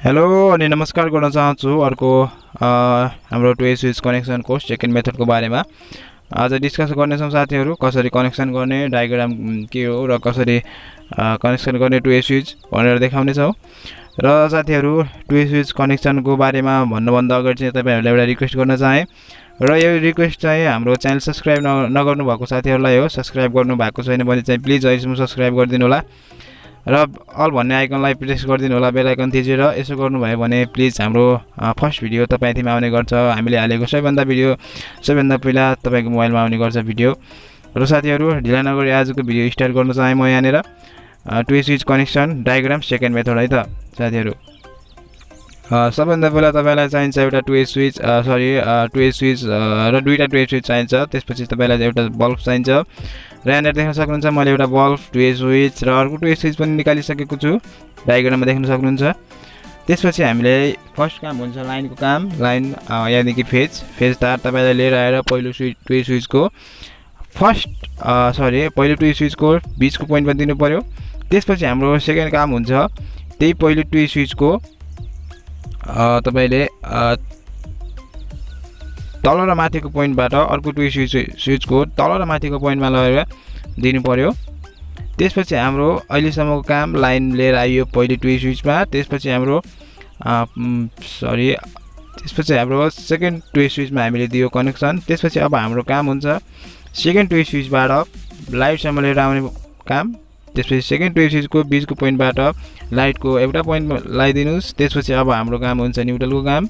Hello अनि नमस्कार गर्न चाहन्छु अर्को हाम्रो 2A स्विच कनेक्सनको सेकेन्ड मेथडको बारेमा आज डिस्कस गर्नेछौँ साथीहरू। कसरी कनेक्सन गर्ने, डायग्राम के हो र कसरी कनेक्सन गर्ने 2A स्विच भनेर देखाउनेछौँ। र साथीहरू 2A स्विच कनेक्सनको बारेमा भन्नुभन्दा अगाडि चाहिँ तपाईहरुलाई एउटा रिक्वेस्ट गर्न चाहे र यो रिक्वेस्ट चाहिँ हाम्रो च्यानल सब्स्क्राइब नगर्नु भएको साथीहरुलाई हो। सब्स्क्राइब गर्नु भएको छैन भने चाहिँ प्लिज अहिलेसम्म सब्स्क्राइब गरिदिनु होला र अल भन्ने आइकनलाई प्रेस गरिदिनु होला, बेल आइकन थिचेर। यसो गर्नुभयो भने प्लिज हाम्रो फर्स्ट भिडियो तपाईथीमा आउने गर्छ। हामीले हालेको सबैभन्दा पहिला तपाईको मोबाइलमा आउने गर्छ भिडियो। र साथीहरु ढिला नगरी आजको भिडियो स्टार्ट गर्न चाहे म यहाँनेर 2A switch connection diagram second method है त साथीहरु। सबैभन्दा पहिला तपाईलाई चाहिन्छ एउटा 2A स्विच 2A स्विच र दुईटा 2A स्विच चाहिन्छ। त्यसपछि तपाईलाई एउटा बल्ब चाहिन्छ र यहाँनिर देख्न सक्नुहुन्छ मैले एउटा बल्ब 2A स्विच र अर्को 2A स्विच पनि निकालिसकेको छु, डायग्राममा देख्न सक्नुहुन्छ। त्यसपछि हामीले फर्स्ट काम हुन्छ लाइनको काम। लाइन यानीकि फेज तार तपाईलाई लिएर आएर पहिलो 2A स्विचको पहिलो 2A स्विचको बीचको पोइन्टमा दिनु पर्यो। त्यसपछि हाम्रो सेकेन्ड काम हुन्छ त्यही पहिलो 2A स्विचको तपाईले तल र माथिको पोइन्टबाट अर्को 2A स्विचको तल र माथिको पोइन्टमा लगेर दिनु पर्यो। त्यसपछि हाम्रो अहिलेसम्मको काम लाइन लिएर आइयो पहिलो 2A स्विचमा। त्यसपछि हाम्रो सेकेन्ड 2A स्विचमा हामीले दियो कनेक्सन। त्यसपछि अब हाम्रो काम हुन्छ सेकेन्ड 2A स्विचबाट लाइटसम्म लिएर आउने काम। त्यसपछि सेकेन्ड 2A स्विचको बीचको पोइन्टबाट लाइटको एउटा पोइन्टमा लगाइदिनुस्। त्यसपछि अब हाम्रो काम हुन्छ न्युट्रलको काम।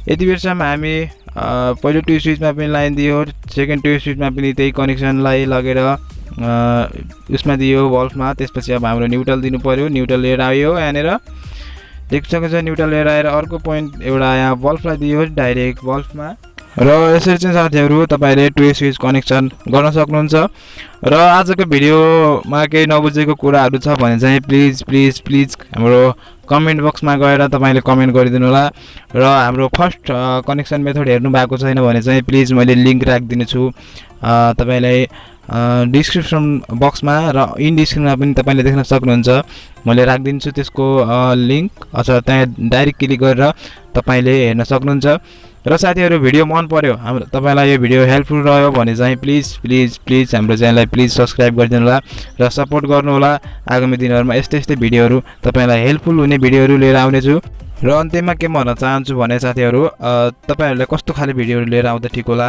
यति बेरसम्म हामी पहिलो 2A स्विचमा पनि लाइन दियो, सेकेन्ड 2A स्विचमा पनि त्यही कनेक्सनलाई लगेर उसमा दियो बल्बमा। त्यसपछि अब हाम्रो न्युट्रल दिनु पर्यो। न्युट्रल लिएर आयो यहाँनिर देख्न सक्नुहुन्छ। न्युट्रल लिएर आएर अर्को पोइन्ट एउटा यहाँ बल्बलाई दियो डाइरेक्ट बल्बमा। र यसरी चाहिँ साथीहरु तपाईले 2A स्विच कनेक्सन गर्न सक्नुहुन्छ। र आजको भिडियोमा केही नबुझेको कुराहरु छ भने चाहिँ प्लिज हाम्रो कमेन्ट बक्समा गएर तपाईले कमेन्ट गरिदिनु होला। र हाम्रो फर्स्ट कनेक्सन मेथड हेर्नु भएको छैन भने चाहिँ प्लिज मैले लिंक राखिदिने छु तपाईलाई डिस्क्रिप्सन बक्समा र इन डिस्क्रिप्सनमा पनि तपाईले देख्न सक्नुहुन्छ। मैले राखिदिन्छु त्यसको लिंक अथवा त्यहाँ डाइरेक्ट क्लिक गरेर तपाईले हेर्न सक्नुहुन्छ। र साथीहरु भिडियो मन पर्यो, हाम्रो तपाईलाई यो भिडियो हेल्पफुल रह्यो भने चाहिँ प्लिज हाम्रो च्यानललाई प्लिज सब्स्क्राइब गरिदिनु होला र सपोर्ट गर्नु होला। आगामी दिनहरुमा यस्तै भिडियोहरु तपाईलाई हेल्पफुल हुने भिडियोहरु लिएर आउने छु। र अन्त्यमा के भन्न चाहन्छु भने साथीहरु तपाईहरुले कस्तो खाले भिडियोहरु लिएर आउँदा ठीक होला,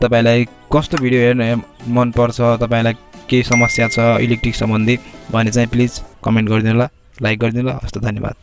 तपाईलाई कस्तो भिडियो हेर्न मन पर्छ, तपाईलाई के समस्या छ इलेक्ट्रिक सम्बन्धी भने चाहिँ प्लिज कमेन्ट गरिदिनु होला, लाइक गरिदिनु होला। हस्त धन्यवाद।